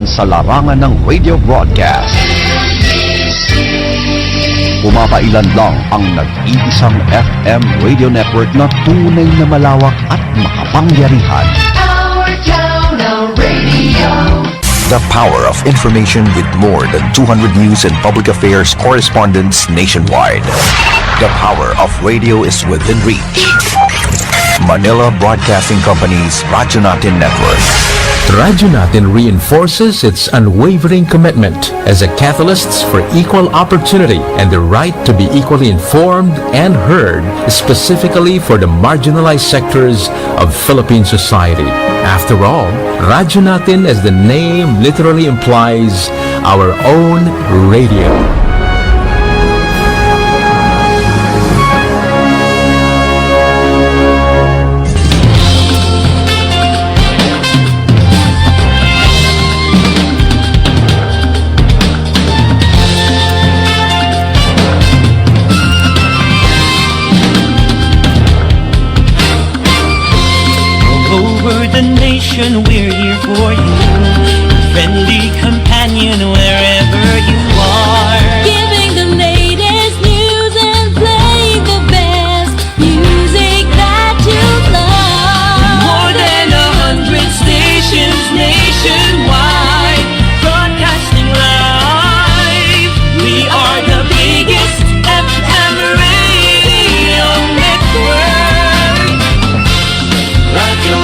sa larangan ng radio broadcast. Pumapailan lang ang nag-iisang FM radio network na tunay na malawak at makapangyarihan. Our Town Radio. The power of information with more than 200 news and public affairs correspondents nationwide. The power of radio is within reach. Manila Broadcasting Company's Radyo Natin Network. Radyo Natin reinforces its unwavering commitment as a catalyst for equal opportunity and the right to be equally informed and heard, specifically for the marginalized sectors of Philippine society. After all, Radyo Natin, as the name literally implies, our own radio. We're here for you, friendly companion wherever you are. Giving the latest news and playing the best music that you love. More than 100 stations nationwide, broadcasting live. We are the biggest FM radio network. Radio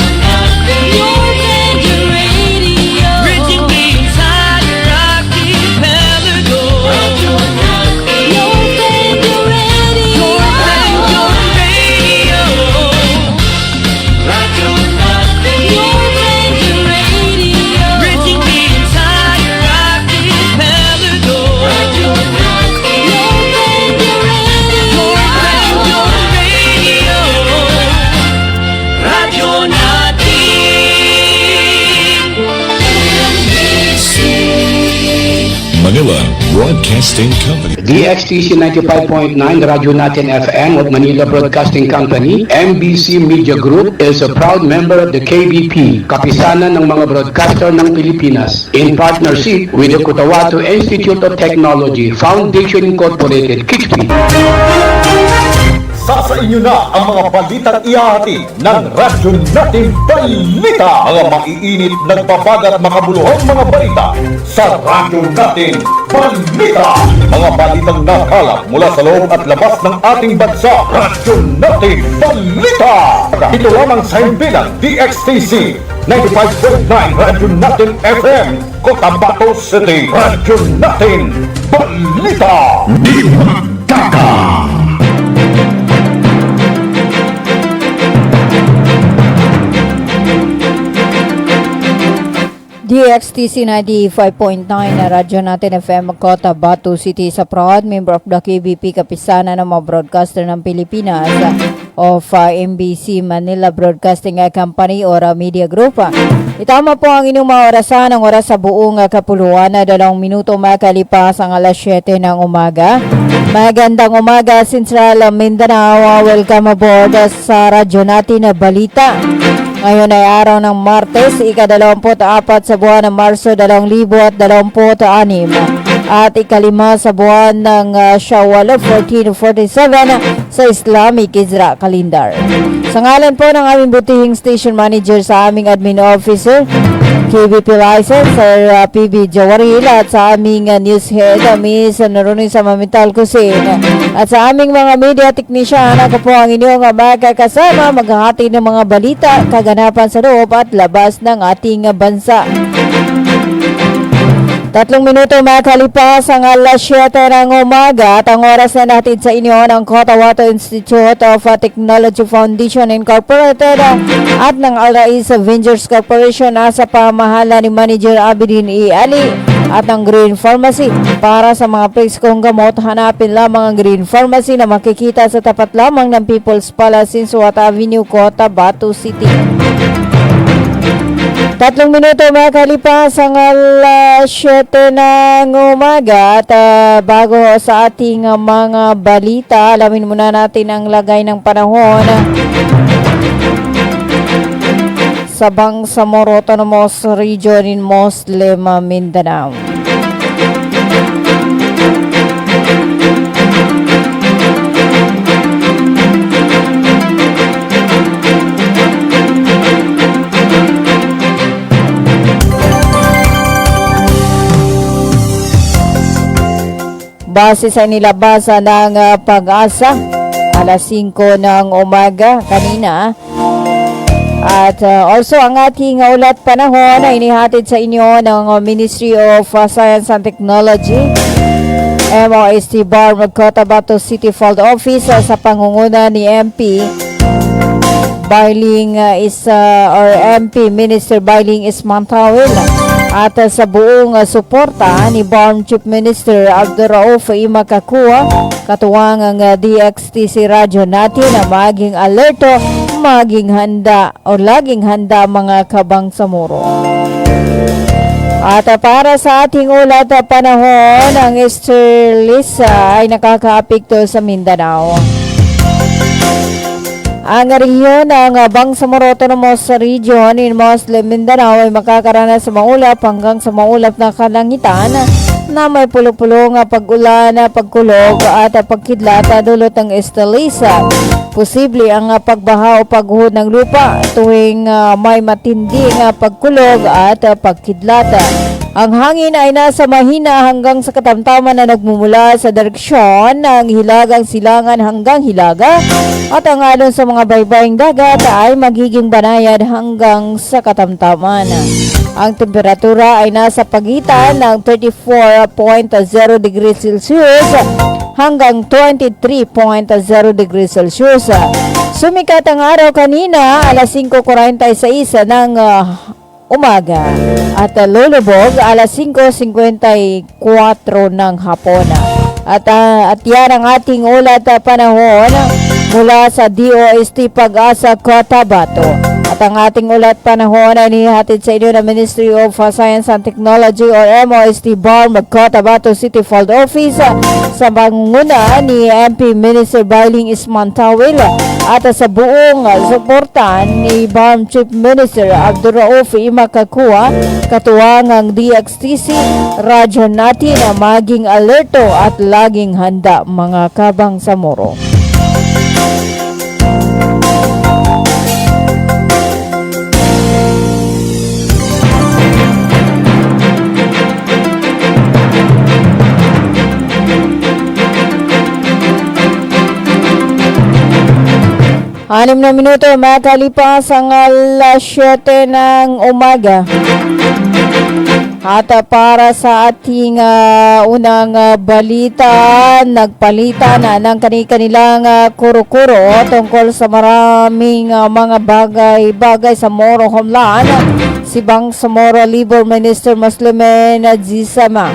Manila Broadcasting Company. DXTC 95.9 Radyo Natin FM of Manila Broadcasting Company, MBC Media Group is a proud member of the KBP, Kapisanan ng mga broadcaster ng Pilipinas, in partnership with the Cotabato Institute of Technology, Foundation Incorporated, KIXP. Sa inyo na ang mga balitang ihahati ng Radyo Natin Balita. Mga maiinit, nagbabagat, makabuluhang mga balita sa Radyo Natin Balita. Mga balitang nakalap mula sa loob at labas ng ating bansa. Radyo Natin Balita. Ito lamang sa himpilang DXTC 95.9 Radyo Natin FM, Cotabato City. Radyo Natin Balita. Di magkaka. DXTC 95.9 na Radyo Natin FM Cotabato City sa proud member of the KBP, Kapisanan ng mga broadcaster ng Pilipinas of MBC Manila Broadcasting Company or Media Group. Itama po ang inyong mga orasan, ang oras sa buong kapuluan na 2 minuto makalipas ang alas 7 ng umaga. Magandang umaga, Central Mindanao. Welcome aboard sa Radyo Natin na Balita. Ngayon ay araw ng Martes, ika-24 sa buwan ng Marso 2026 at ika-5 sa buwan ng Shawwal 1447 sa Islamic Hijra Calendar. Sa ngalan po ng aming butihing station manager sa aming admin officer, KBP license, Sir PB Jawaril, at sa aming news head, Miss Narunin sa Mamital Kusin, at sa aming mga media technician, ako po ang inyong magkakasama maghahati ng mga balita, kaganapan sa loob at labas ng ating bansa. 3 minuto makalipas ang alas 7 ng umaga at ang oras na natin sa inyo ng Cotabato Institute of Technology Foundation Incorporated at ng Al-Rais Avengers Corporation sa pamahala ni Manager Abidin E. Ali at ng Green Pharmacy. Para sa mga preskong gamot, hanapin lamang ang Green Pharmacy na makikita sa tapat lamang ng People's Palace in Suwat Avenue, Cotabato City. 3 minuto makalipas ang alas 7 ng umaga at bago sa ating mga balita, alamin muna natin ang lagay ng panahon sa Bangsamoro Autonomous Region in Muslim Mindanao. Base sa inilabasa ng Pag-asa, alas 5 ng umaga kanina. At also ang ating ulat panahon ay inihatid sa inyo ng Ministry of Science and Technology, MOST Bar Cotabato City Field Office sa pangunguna ni MP Bailing MP Minister Bailing Ismantawil. At sa buong suporta ni BARM Chief Minister Abdurrauf Imakakua, katuwang ang DXTC radyo natin na maging alerto, maging handa o laging handa mga kabangsamoro. At para sa ating ulat panahon, ang Easter Lisa ay nakakaapekto sa Mindanao. Ang rehiyon ng Bangsamoro Autonomous Region in Muslim Mindanao ay makakaranas sa maulap hanggang sa maulap na kalangitan na may pulong-pulong pag-ulan, pagkulog at pagkidlat dulot ng estelisa. Posible ang pagbaha o pagguhod ng lupa tuwing may matinding pagkulog at pagkidlat. Ang hangin ay nasa mahina hanggang sa katamtaman na nagmumula sa direksyon ng hilagang silangan hanggang hilaga, at ang alon sa mga baybaying dagat ay magiging banayad hanggang sa katamtaman. Ang temperatura ay nasa pagitan ng 34.0 degrees Celsius hanggang 23.0 degrees Celsius. Sumikat ang araw kanina alas 5:46 ng umaga at lulubog alas 5:54 ng hapon. At yan ang ating ulat panahon mula sa DOST Pag-asa Cotabato. At ang ating ulat panahon ay nihatid sa inyo ng Ministry of Science and Technology or MOST BARM Cotabato City Field Office sa pangunguna ni MP Minister Bailing Ismantawil at sa buong suportan ni BARM Chief Minister Abdurrauf Imakakua, katuwang ang DXTC radyo natin na maging alerto at laging handa mga kabangsamoro. Anim na minuto makalipas ang alas 7 ng umaga. At para sa ating unang balita, nagpalitan ng kanilang kuro-kuro tungkol sa maraming mga bagay-bagay sa Moro Homeland si Bangsamoro Labor Minister Muslimin Zisama.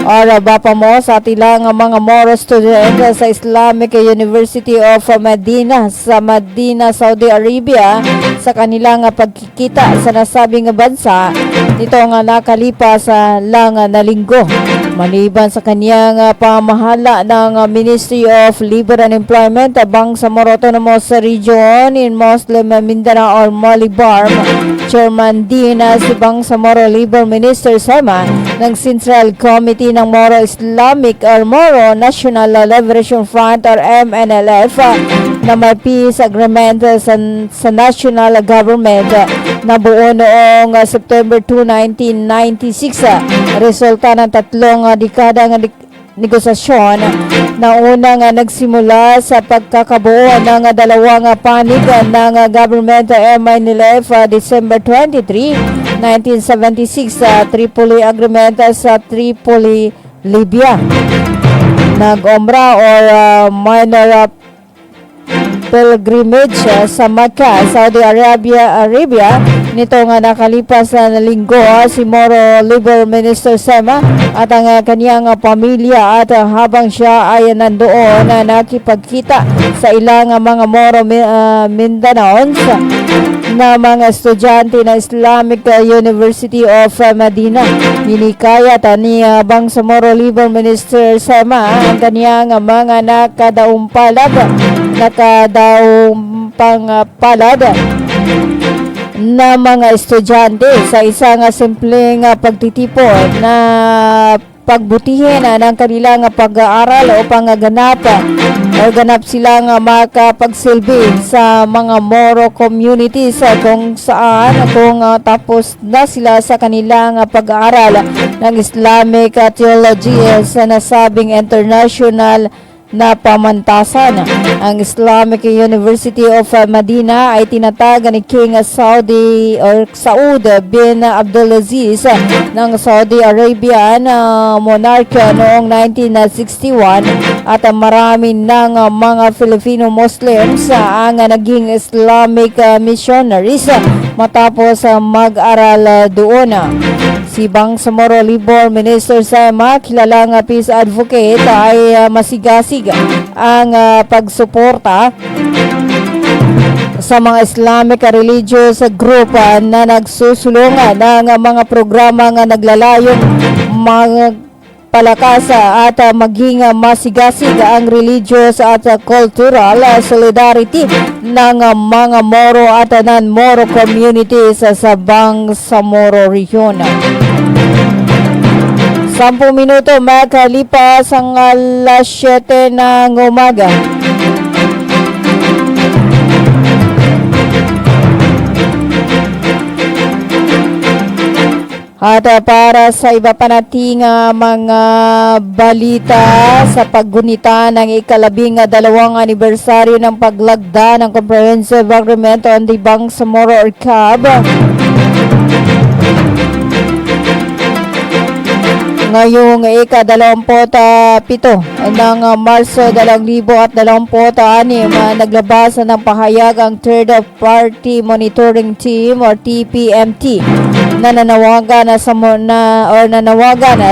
Or bapa mo sa ilang mga Moro student sa Islamic University of Medina sa Medina, Saudi Arabia sa kanilang pagkikita sa nasabing bansa nito nga nakalipas lang na linggo. Maliban sa kanyang pamahala ng Ministry of Labor and Employment, Bangsamoro Autonomous Region in Muslim Mindanao or MOLIBARM, Chairman din si Bangsamoro Labor Minister Sema ng Central Committee ng Moro Islamic or Moro National Liberation Front or MNLF na may peace agreement sa national government na buo noong September 2, 1996. Resulta ng tatlong dekadang negosasyon na unang nagsimula sa pagkakabuo ng dalawang panig ng government MNLF December 23, 1976 sa Tripoli Agreement sa Tripoli, Libya. Nag-umra or minor pilgrimage sa Makkah, Saudi Arabia nito nga nakalipas na linggo si Moro Labor Minister Sema at ang kanyang pamilya at habang siya ay nandoon na nakipagkita sa ilang mga Moro Mindanaons na mga estudyante ng Islamic University of Medina. Hinikayat ni Bangsamoro Labor Minister Sema ang kanyang mga nakadaumpang palad na mga estudyante sa isang simpleng pagtitipon na pagbutihin ng kanilang pag-aaral upang ganap silang makapagsilbi sa mga Moro communities kung saan tapos na sila sa kanilang pag-aaral ng Islamic theology sa nasabing international na pamantasan. Ang Islamic University of Medina ay tinatag ni King Saud bin Abdulaziz ng Saudi Arabian monarch noong 1961 at marami ng mga Filipino Muslims ang naging Islamic missionaries matapos mag-aral doon. Si Bangsamoro Libor Minister Sama, kilalang peace advocate, ay masigasig ang pagsuporta sa mga Islamic religious group na nagsusulong ng mga programang naglalayong magpalakas at maging masigasig ang religious at cultural solidarity ng mga Moro at non-Moro communities sa Bangsamoro Region. 10 minuto makalipas ang alas 7 ng umaga. At para sa iba pa nating mga balita sa paggunita ng ika-12 anibersaryo ng paglagda ng Comprehensive Agreement on the Bangsamoro or CAB, ngayong ika-27 ng Marso 2026, naglabas ng pahayag ang Third Party Monitoring Team or TPMT na nanawagan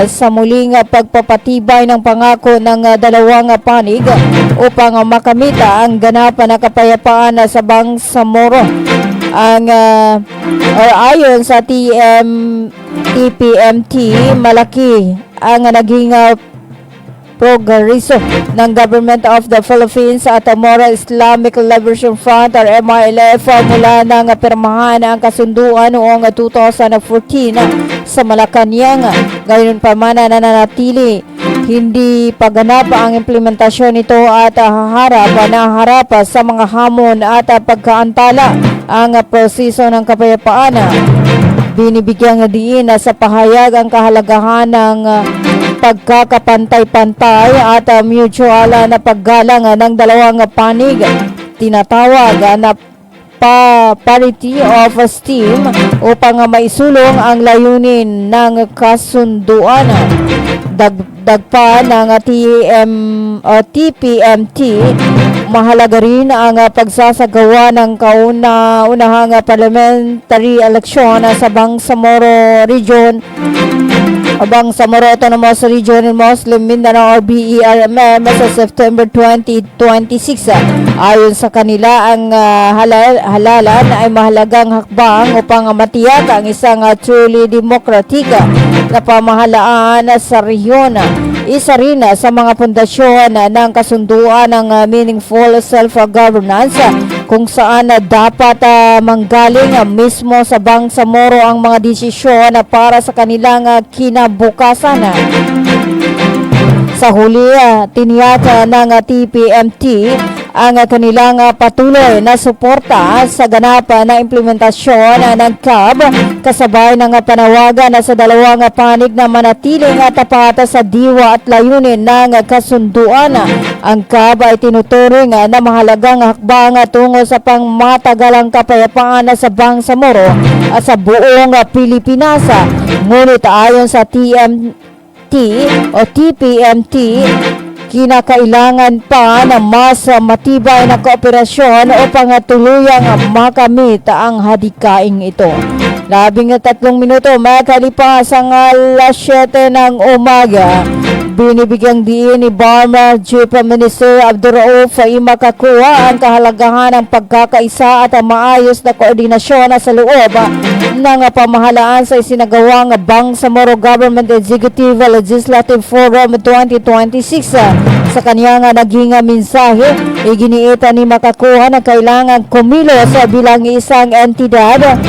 sa muling pagpapatibay ng pangako ng dalawang panig upang makamit ang ganap na kapayapaan sa Bangsamoro. Ayon sa TPMT, malaki ang naging progreso ng Government of the Philippines at Moro Islamic Liberation Front or MILF mula nang pirmahan ang kasunduan noong 2014 sa Malacanang. Gayon pa man nananatili hindi paganap ang implementasyon nito at harap sa mga hamon at pagkaantala ang proseso ng kapayapaan. Binibigyang diin sa pahayag ang kahalagahan ng pagkakapantay-pantay at mutual na paggalang ng dalawang panig. Tinatawag na parity of esteem upang maisulong ang layunin ng kasunduan. Dagdag pa ng TPMT, mahalaga rin ang pagsasagawa ng kauna-unahang parliamentary election sa Bangsamoro Region, Bangsamoro Autonomous Region in Muslim Mindanao or BERMM sa September 2026. Ayon sa kanila, ang halalan ay mahalagang hakbang upang matiyak ang isang truly democratic na pamahalaan sa rehiyon. Isa rin sa mga pundasyon ng kasunduan ng meaningful self-governance kung saan dapat manggaling mismo sa Bangsamoro ang mga desisyon para sa kanilang kinabukasan. Sa huli, tiniyak ng TPMT ang kanilang patuloy na suporta sa ganap na implementasyon ng CAB kasabay ng panawagan sa dalawang panig na manatiling tapat sa diwa at layunin ng kasunduan. Ang CAB ay tinuturing na mahalagang hakbang tungo sa pangmatagalang kapayapaan sa Bangsamoro at sa buong Pilipinas. Ngunit ayon sa TPMT, kinakailangan pa ng mas matibay na kooperasyon upang tuluyang makamit ang hadikaing ito. 13 minuto makalipas ang alas 7 ng umaga. Binibigyang diin ni Burma Chief Minister Abdurauf Imakakuwa ang kahalagahan ng pagkakaisa at maayos na koordinasyon sa loob ng pamahalaan sa isinagawang Bangsamoro Government Executive Legislative Forum 2026 Sa kanya nga naging mensahe, iginiita ni Makakuha na kailangan kumilos bilang isang entidad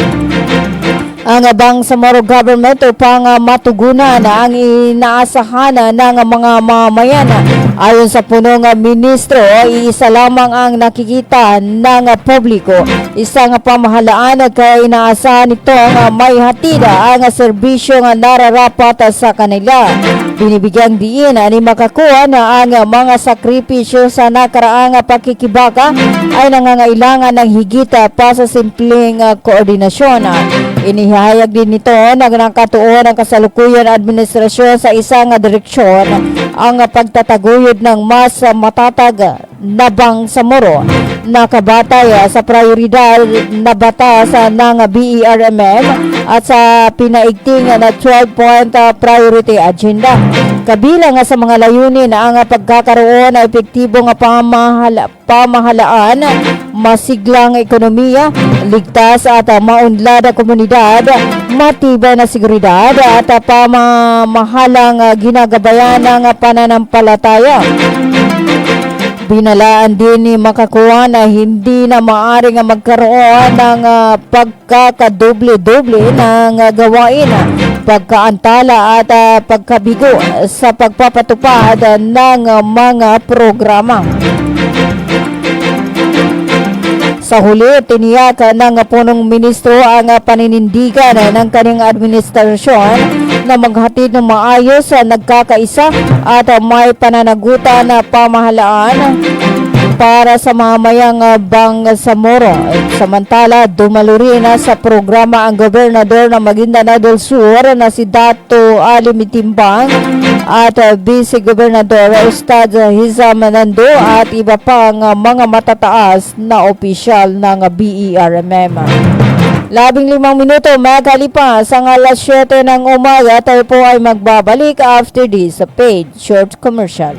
ang Bangsamoro government upang matugunan ang inaasahan ng mga mamayan. Ayon sa punong ministro, iisa lamang ang nakikita ng publiko. Isang pamahalaan kaya inaasahan nitong may hatid ang serbisyong nararapat sa kanila. Binibigyang diin ni Makakuha na ang mga sakripisyo sa nakaraang pakikibaka ay nangangailangan ng higit pa sa simpleng koordinasyon. Inihayag din nito na nakatuon ang kasalukuyan administrasyon sa isang direksyon ang pagtataguyod ng mas matatag na Bangsamoro nakabatay sa prioridad na batas ng BERMM at sa pinaigting na 12-point priority agenda. Kabilang sa mga layunin ang pagkakaroon ng epektibong pamahalaan, masiglang ekonomiya, ligtas at maunlad na komunidad, matibay na seguridad at pamamahalang ginagabayan ng pananampalataya. Binalaan din ni Makakuha na hindi na maaring magkaroon ng pagkakadoble-doble ng gawain, pagkaantala at pagkabigo sa pagpapatupad ng mga programa. Sa huli, tiniyak ng punong ministro ang paninindigan ng kanyang administrasyon na maghatid ng maayos, nagkakaisa at may pananagutan na pamahalaan para sa mamayang Bangsamoro. Samantala, dumalo rin sa programa ang gobernador ng Maguindanao del Sur na si Dato Ali Mitimbang at Vice-Gobernador Ustad Hizam Nando at iba pang mga matataas na opisyal ng BERMM. 15 minuto makalipas ang alas 7 ng umaga, tayo po ay magbabalik after this paid short commercial.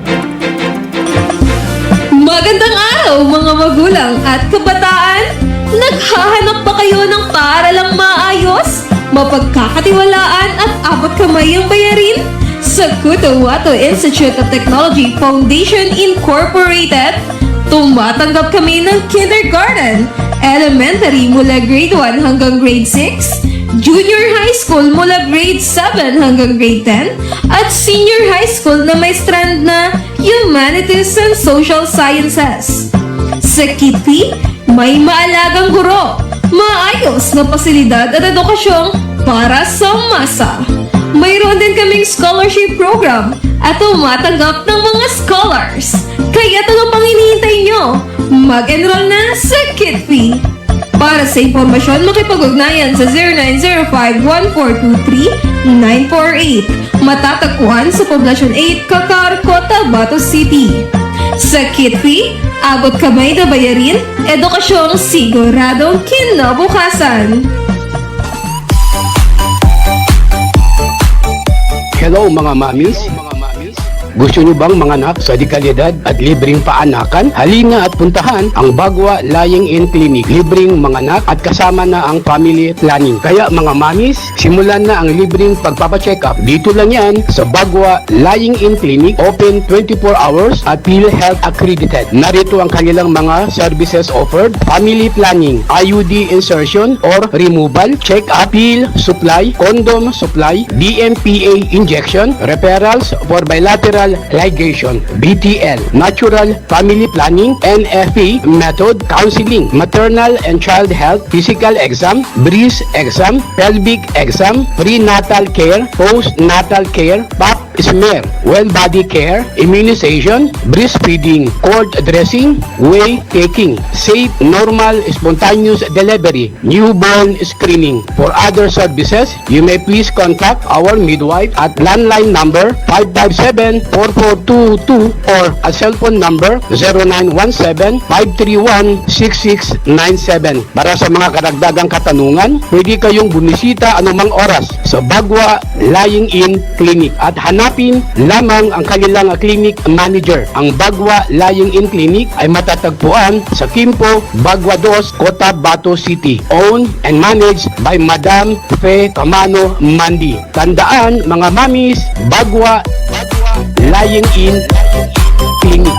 Magandang araw mga magulang at kabataan! Naghahanap ba kayo ng paaralang maayos, mapagkakatiwalaan at abot kamay ang bayarin? Sa Cotahuato Institute of Technology Foundation Incorporated, tumatanggap kami ng kindergarten, elementary mula grade 1 hanggang grade 6, junior high school mula grade 7 hanggang grade 10, at senior high school na may strand na Humanities and Social Sciences. Sa Kitty, may maalagang guro, maayos na pasilidad at edukasyong para sa masa. Mayroon din kaming scholarship program at tumatanggap ng mga scholars. Kaya ano pang hinihintay nyo? Mag-enroll na sa Kitty. Para sa impormasyon, makipag-ugnayan sa 0905-1423-948. Matatagpuan sa Poblacion 8, Cacar, Cotabato City. Sa Kitty, abot kamay na bayarin, edukasyong siguradong kinabukasan. Hello mga mamis. Gusto nyo bang manganak sa dekalidad at libreng paanakan? Halina at puntahan ang Bagwa Lying-in Clinic. Libreng manganak at kasama na ang family planning. Kaya mga mamis, simulan na ang libreng pagpapacheck-up. Dito lang yan sa Bagwa Lying-in Clinic. Open 24 hours at PhilHealth accredited. Narito ang kanilang mga services offered. Family planning, IUD insertion or removal, check-up, pill supply, condom supply, DMPA injection, referrals for bilateral ligation, BTL, natural family planning, NFP method, counseling, maternal and child health, physical exam, breast exam, pelvic exam, prenatal care, postnatal care, pap smear, well body care, immunization, breastfeeding, cord dressing, whey taking, safe, normal, spontaneous delivery, newborn screening. For other services, you may please contact our midwife at landline number 557-4422 or a cellphone number 0917-531-6697. Para sa mga karagdagang katanungan, pwede kayong bumisita anumang oras sa Bagwa Lying-in Clinic at hanapin lamang ang kanilang clinic manager. Ang Bagwa Lying-in Clinic ay matatagpuan sa Kimpo, Bagwa 2, Cotabato City. Owned and managed by Madam Fe Camano Mandi. Tandaan mga mamis, Bagwa Lying-in Clinic. hinihingi.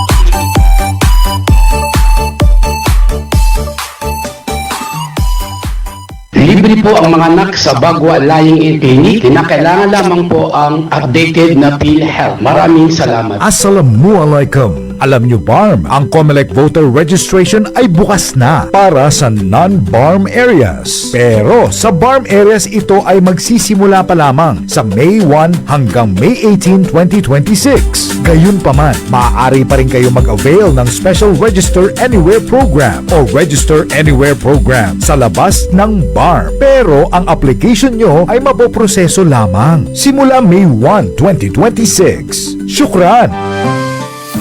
Libre po ang mga anak sa Bagwa Lying-in Clinic. Kinakailangan lamang po ang updated na PhilHealth. Maraming salamat. Assalamualaikum. Alam nyo BARM, ang COMELEC voter registration ay bukas na para sa non-BARM areas. Pero sa BARM areas ito ay magsisimula pa lamang sa May 1 hanggang May 18, 2026. Gayunpaman, maaari pa rin kayo mag-avail ng Special Register Anywhere Program o Register Anywhere Program sa labas ng BARM. Pero ang application nyo ay mapoproseso lamang simula May 1, 2026. Syukran!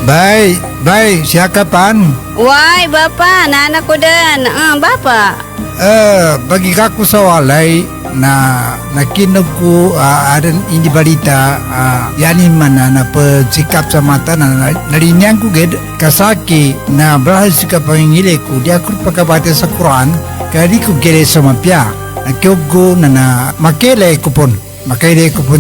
Bay, siya kapan? Why, Bapa, nana ko din. Bapa. Bagi kako sa walay na nakinog ko adan hindi balita yanin man na pagsikap sa mata na narinyang ko ged kasaki na brahas ka pangingili ko di ako pagkabate sa Quran kaya di ko gere sa mapya nakiog na makele kupon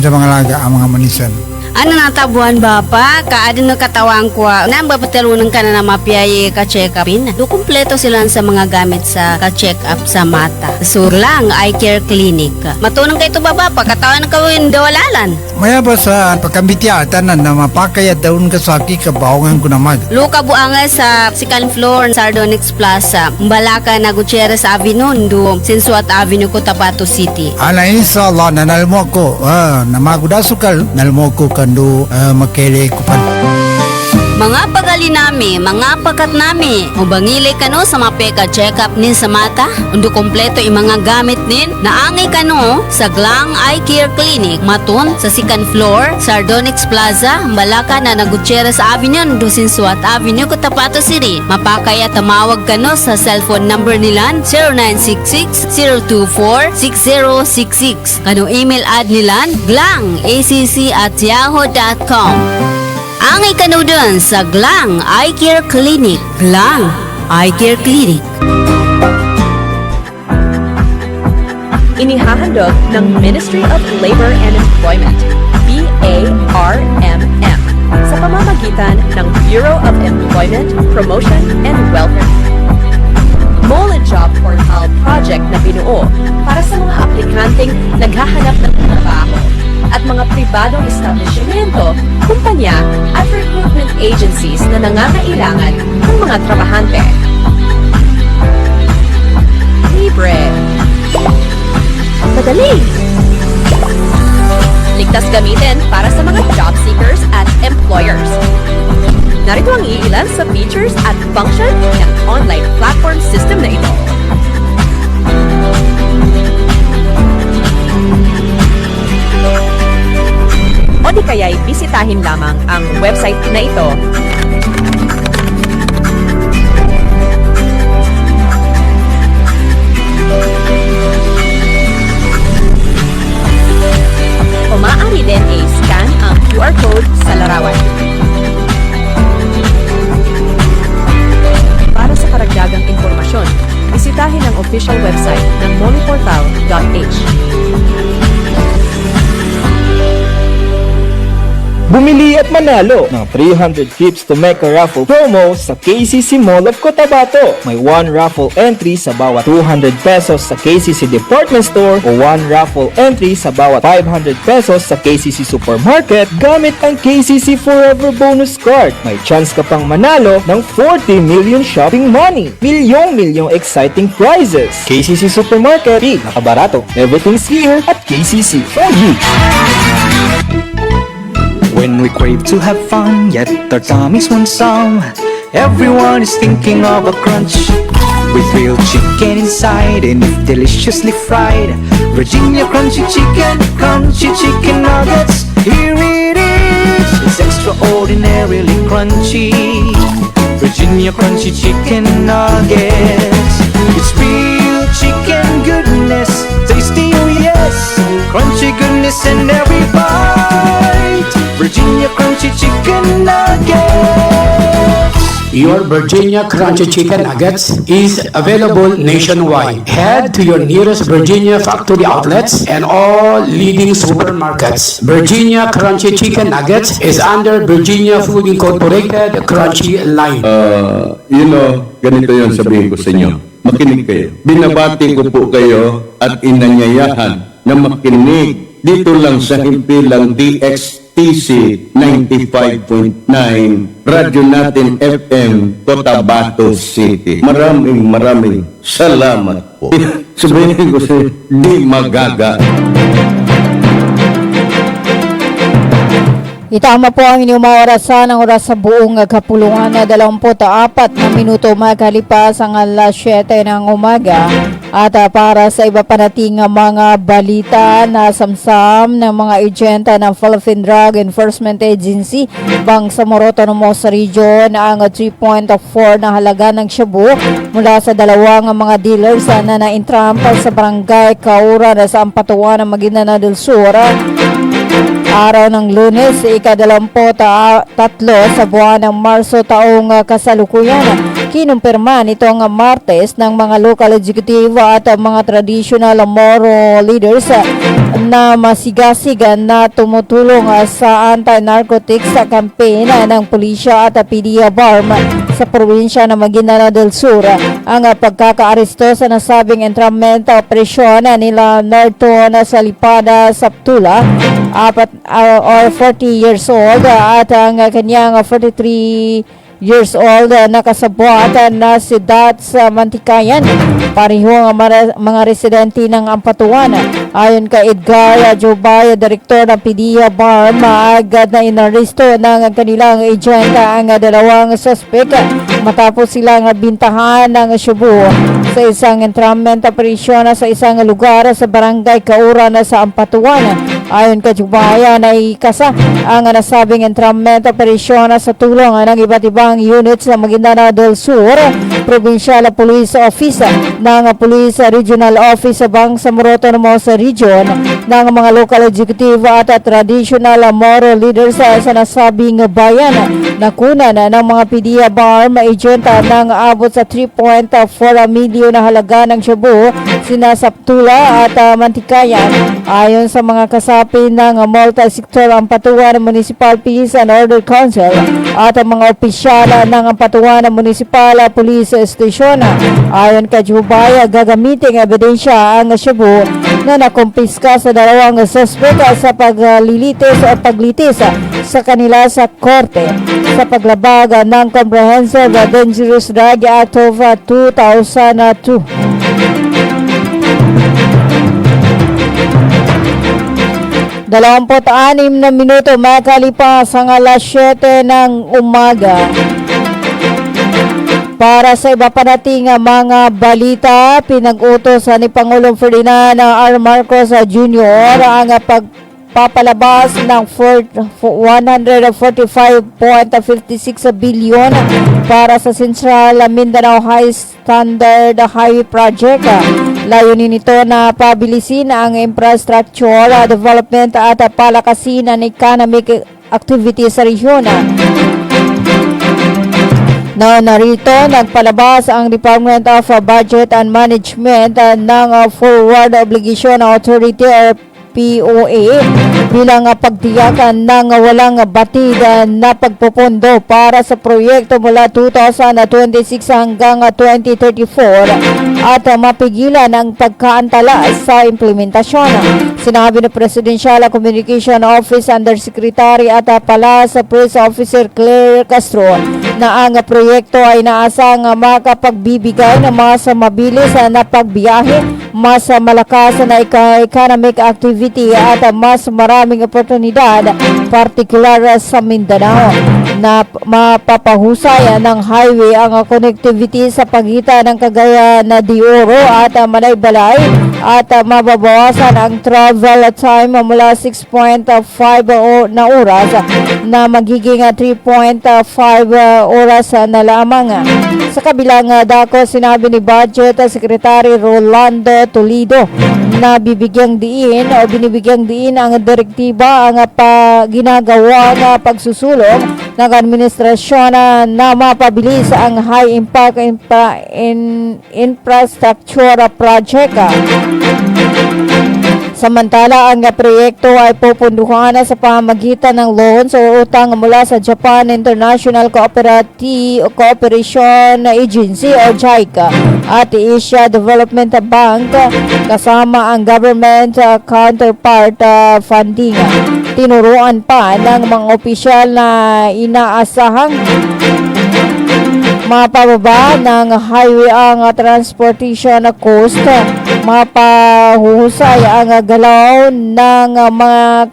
sa mga laga ang mga manisan. Ano natabuan Bapa? Kaadin na katawang ko. Nang bapatelunan ka na mapiyay ka-check upin. Do kumpleto sila sa mga gamit sa ka-check up sa mata. Surlang Eye Care Clinic. Matunang kayo ito Bapa, katawan na kawin dawalalan. Maya ba sa pagkambitya tanan na mapakayat daun kasaki kabaongan ko naman. Luka buanga sa second floor Sardonyx Plaza. Mbalaka na Gutierrez Avenue do Sensuat Avenue ko Tapato City. Ana inshallah nanalmo ko na magudasukal nalmo ko kando makele ko pa. Mga pagali nami, mga pakat nami, ubangili kano sa mapeka check-up nin sa mata, undo kompleto yung mga gamit nin, naangay kano sa Glang Eye Care Clinic, maton sa second floor, Sardonyx Plaza, Malaka na Gutierrez Avenue, undo Sinsuat Avenue, Cotabato City. Mapakaya tamawag kano sa cellphone number nilan, 0966-024-6066. Kano email ad nilan, glangacc@yahoo.com. Angay ka dun sa Glang Eye Care Clinic. Glang Eye Care Clinic. Inihahandog ng Ministry of Labor and Employment, BARMM, sa pamamagitan ng Bureau of Employment, Promotion and Welfare. Mole Job Portal project na binuo para sa mga aplikanteng naghahanap ng trabaho at mga pribadong establishmento, kumpanya at recruitment agencies na nangangailangan ng mga trabahante. Libre. Madali. Ligtas gamitin para sa mga job seekers at employers. Narito ang iilan sa features at function ng online platform system na ito. O di kaya'y bisitahin lamang ang website na ito. O maaari din i-scan ang QR code sa larawan. Para sa karagdagang impormasyon, bisitahin ang official website ng moleportal.h. Bumili at manalo ng 300 trips to make a raffle promo sa KCC Mall of Cotabato. May 1 raffle entry sa bawat 200 pesos sa KCC Department Store o 1 raffle entry sa bawat 500 pesos sa KCC Supermarket gamit ang KCC Forever Bonus Card. May chance ka pang manalo ng 40 million shopping money. Milyong exciting prizes. KCC Supermarket, nakabarato. Everything's here at KCC for you. When we crave to have fun, yet our tummies want some, everyone is thinking of a crunch. With real chicken inside and if deliciously fried, Virginia crunchy chicken nuggets. Here it is, it's extraordinarily crunchy. Virginia crunchy chicken nuggets. It's real chicken goodness, tasty, oh yes, crunchy goodness in every bite. Virginia crunchy chicken nuggets. Your Virginia Crunchy Chicken Nuggets is available nationwide. Head to your nearest Virginia factory outlets and all leading supermarkets. Virginia Crunchy Chicken Nuggets is under Virginia Food Incorporated Crunchy line. Ganito yon sabihin ko sa inyo. Makinig kayo. Binabati ko po kayo at inanyayahan na makinig dito lang sa himpilang DXTC 95.9 Radyo Natin FM Cotabato City. Maraming salamat po. Sabihin ko sa di magaga. Itama po ang inyong mga orasan, ang oras sa buong kapulungan na 24 na minuto makalipas ang alas 7 ng umaga. At para sa iba pa nating mga balita na samsam ng mga agenta ng Philippine Drug Enforcement Agency, Bangsamoro Autonomous Region ang 3.4 na halaga ng shabu mula sa dalawang mga dealers na naintrampa sa barangay Kaura na sa Ampatuan ng Maguindanao del Sur. Araw ng Lunes, ika-23 sa buwan ng Marso taong kasalukuyan. Kinumpirma nitong Martes ng mga local executive at mga traditional Moro leaders na masigasigan na tumutulong sa anti-narcotics campaign ng pulisya at PDEA-BARM sa probinsya ng Maguindanao del Sur. Ang pagkakaaresto sa nasabing entrapment operasyon nila Norton Salipada Saptula, 40 years old, at ang kanyang 43 years old na kasabwat na si Dats Mantikayan, parehong mga residente ng Ampatuan. Ayon kay Edgar Jobay, direktor ng PDEA-BARM, agad na inaresto ng kanilang agenta ang dalawang suspect matapos silang bintahan ng shabu sa isang entrapment operation sa isang lugar sa barangay Kaura na sa Ampatuan. Ayon kay Jubaya, na ikasa ang nasabing entrapment operation sa tulong ng iba't ibang units sa Maguindanao del Sur, Provincial Police Office ng Police Regional Office sa Bangsamoro Autonomous Region, ng mga local executive at traditional Moro leaders sa nasabing bayan. Nakunan ng mga PDEA-BARM agenta ng abot sa 3.4 milyon na halaga ng shabu sina Saptula at Mantikayan. Ayon sa mga kasapi ng multi-sector Ampatuan Municipal Peace and Order Council at mga opisyal ng Ampatuan Municipal Police Station. Ayon kay Jubay, gagamiting ebidensya ang shabu na nakumpiska sa dalawang suspect sa paglitis sa kanila sa korte sa paglabag ng Comprehensive Dangerous Drug Act of 2002. Dalawamput-anim na minuto makalipas ang alas 7 ng umaga. Para sa iba pa nating mga balita, pinag-utos ni Pangulong Ferdinand R. Marcos Jr. ang pagpapalabas ng 145.56 bilyon para sa Central Mindanao High Standard Highway Project. Layunin nito na pabilisin ang infrastructure development at palakasin ng economic activity sa rehiyon. Narito, nagpalabas ang Department of Budget and Management ng Forward Obligation Authority or POA bilang pagtiyakan ng walang batid na pagpupundo para sa proyekto mula 2026 hanggang 2034 at mapigilan ang pagkaantala sa implementasyon. Sinabi ng Presidential Communication Office Undersecretary at Palace Press Officer Claire Castro na ang proyekto ay naasang makapagbibigay ng mas mabilis na pagbiyahe, mas malakas na economic activity at mas maraming oportunidad, partikular sa Mindanao, na mapapahusay ng highway ang connectivity sa pagitan ng Cagayan de Oro at Manay-Balay at mababawasan ang travel time mula 6.5 na oras na magiging 3.5 oras na lamang. Sa kabilang dako, sinabi ni Budget Secretary Rolando Toledo na binibigyang diin ang direktiba ang ginagawa ng pagsusulong ng administrasyon na mapabilis ang high impact infrastructure project. Samantala, ang proyekto ay pupunduhan sa pamamagitan ng loans o utang mula sa Japan International Cooperation Agency o JICA at Asia Development Bank kasama ang government counterpart funding. Tinuruan pa ng mga opisyal na inaasahang mapababa ng highway ang transportation cost, mapahuhusay ang galaw ng mga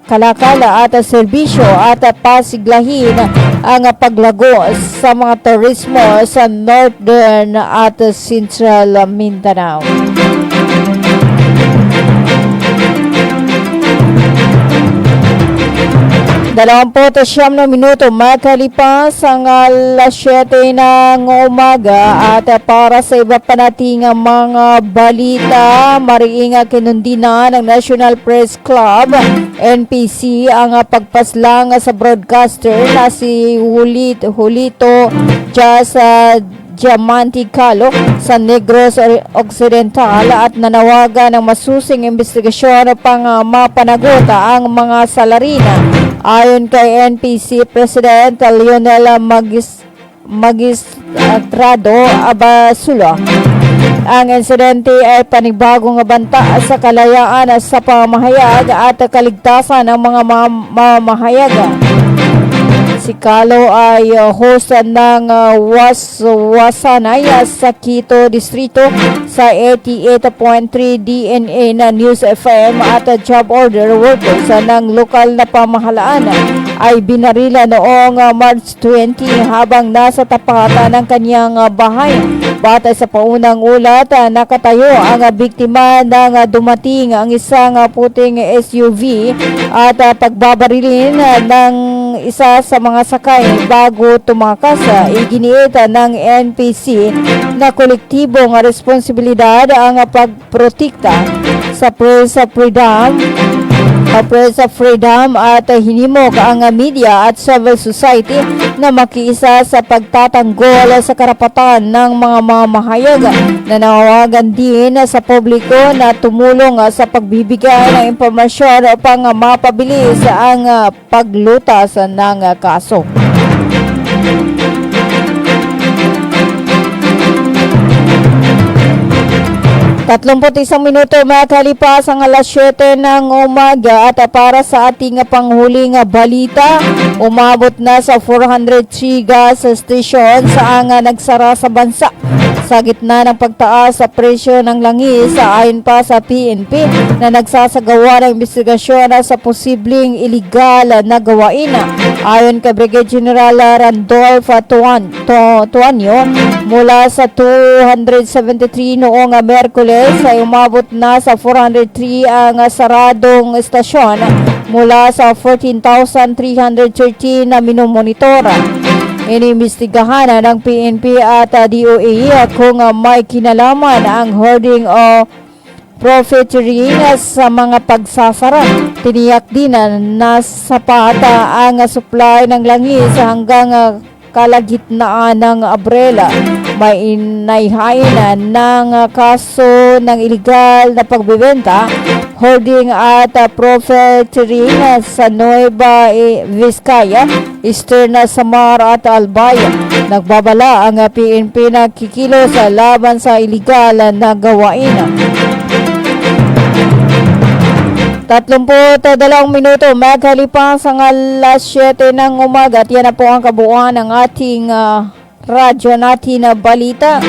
kalakala at serbisyo at pasiglahin ang paglago sa mga turismo sa Northern at Central Mindanao. Siyam na minuto makalipas ang alas 7 ng umaga at para sa iba pa nating mga balita, mariing kinundina ng National Press Club NPC ang pagpaslang sa broadcaster na si Julito Jazz Diamante Calo sa Negros Occidental at nanawagan ng masusing investigasyon pang mapanagot ang mga salarina. Ayon kay NPC President Lionel Magistrado Abasulo, ang insidente ay panibagong banta sa kalayaan sa pamahayag at kaligtasan ng mga mamahayag. Si Calo ay host ng Wasanay sa Quito Distrito sa 88.3 DNA na News FM at job order workers ng lokal na pamahalaan ay binarila noong March 20 habang nasa tapatan ng kanyang bahay. Batay sa paunang ulat, nakatayo ang biktima nang dumating ang isang puting SUV at pagbabarilin ng isa sa mga sakay bago tumakas. Iginiit ng NPC na kolektibong responsibilidad ang pagprotekta sa press freedom at hinimok ang media at civil society na makiisa sa pagtatanggol sa karapatan ng mga mamahayag. Nanawagan din sa publiko na tumulong sa pagbibigay ng impormasyon upang mapabilis ang paglutas ng kaso. 31 minuto makalipas ang alas 7 ng umaga at para sa ating panghuling balita, umabot na sa 403 gas station sa nagsara sa bansa. Sa gitna ng pagtaas sa presyo ng langis, ayon pa sa PNP na nagsasagawa ng investigasyon sa posibleng iligal na gawain. Ayon kay Brigadier General Randolph Tuanyo, mula sa 273 noong Merkules ay umabot na sa 403 ang saradong estasyon mula sa 14,313 na minomonitora. Inimbestigahan ng PNP at DOA kung may kinalaman ang hoarding o profiteering sa mga pagsasara. Tiniyak din na sapat ang supply ng langis hanggang kalagitnaan ng Abrela. May inaihain ng kaso ng iligal na pagbebenta, hoarding at profiteering sa Nueva Vizcaya, Eastern Samar at Albay. Nagbabala ang PNP na kikilos laban sa iligal na gawain. 32 minuto makalipas ang alas 7 ng umaga at yan na po ang kabuuan ng ating radyo natin na balita.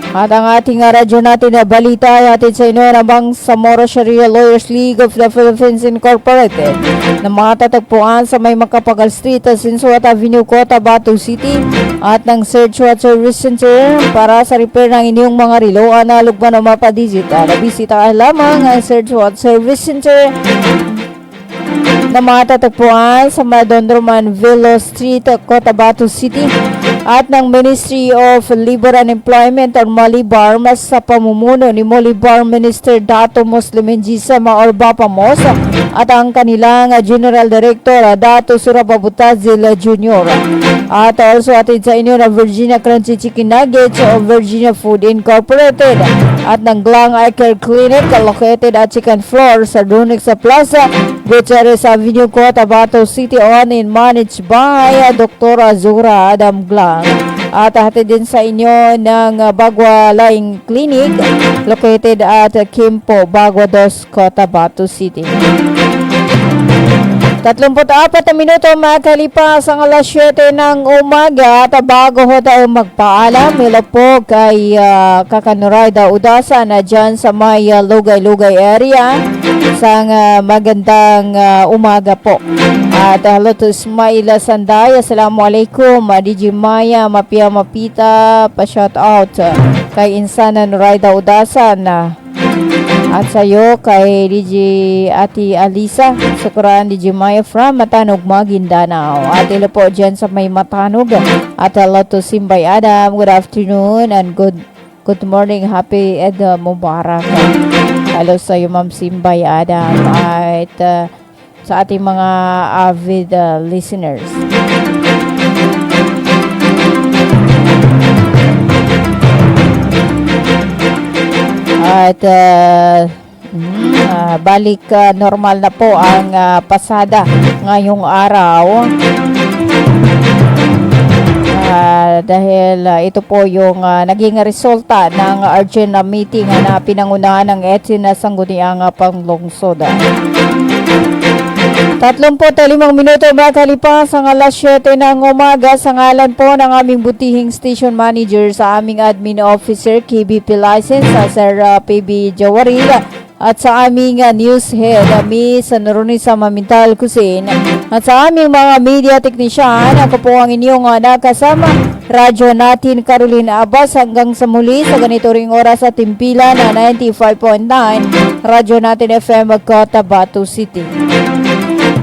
At ang ating radyo natin na balita ay atin sa inyo ng Bangsamoro Sharia Lawyers League of the Philippines Incorporated na matatagpuan sa may Makapagal Street, Sinsuat Avenue, Cotabato City at ng Search What Service Center para sa repair ng inyong mga relo, analog man o mapa-digital. Bisita lamang ang Search What Service Center na matatagpuan sa Madondroman Velo Street, Cotabato City at ng Ministry of Labor and Employment or Malibarm sa pamumuno ni Malibarm Minister Dato Muslimin Jisa Maorba Pamos at ang kanilang General Director Dato Surababutazil Jr. At also atid sa inyo na Virginia Crunchy Chicken Nuggets o Virginia Food Incorporated at ng Glang Eye Care Clinic located at Chicken Floor sa Dunix Plaza, Gutierrez Avenue, Cotabato City, on and managed by Dr. Azura Adam Glang. At hatid din sa inyo ng Bagua Laing Clinic located at Kimpo, Bagua 2, Cotabato City. 34 na minuto makalipas ang alas 7 ng umaga at bago ho tayo magpaalam, hello po kay Kakanuray Udasa na dyan sa may Lugay-Lugay area. Isang magandang umaga po. At hello to Ismaila Sanday, Assalamualaikum, DJ Maya, Mapia Mapita, pa-shout out kay Insana Nurayda Udasa na at sa'yo kay DJ Ati Alisa Sukuran DJ Maya from Matanog, Maguindanao. At hello po dyan sa may Matanog. At hello to Simbay Adam, good afternoon and good morning, happy Eid Mubarak. Hello sa'yo Ma'am Simbay Adam at sa ating mga avid listeners. At balik normal na po ang pasada ngayong araw. Dahil ito po yung naging resulta ng urgent meeting na pinangunahan ng EDSA na sangguniang panglungsod. 35 minuto makalipas ang alas 7 ng umaga sa ngalan po ng aming butihing station manager sa aming admin officer KBP license sa Sir PB Jawaril at sa aming news head Miss Norunisa Mamintal Kusin at sa aming mga media technician. Ako po ang inyong nakasama, radyo natin Caroline Abbas, hanggang sa muli sa ganito ring oras sa timpila na 95.9 radyo natin FM Cotabato City.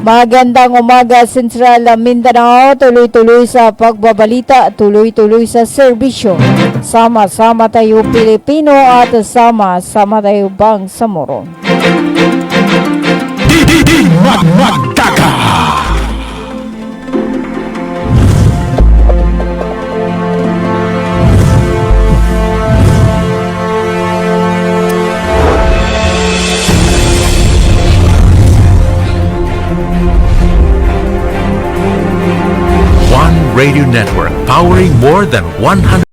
Magandang umaga Central Mindanao, tuloy-tuloy sa pagbabalita, tuloy-tuloy sa serbisyo. Sama-sama tayo Pilipino at sama-sama tayo Bangsamoro. Magdaka! Radio Network, powering more than 100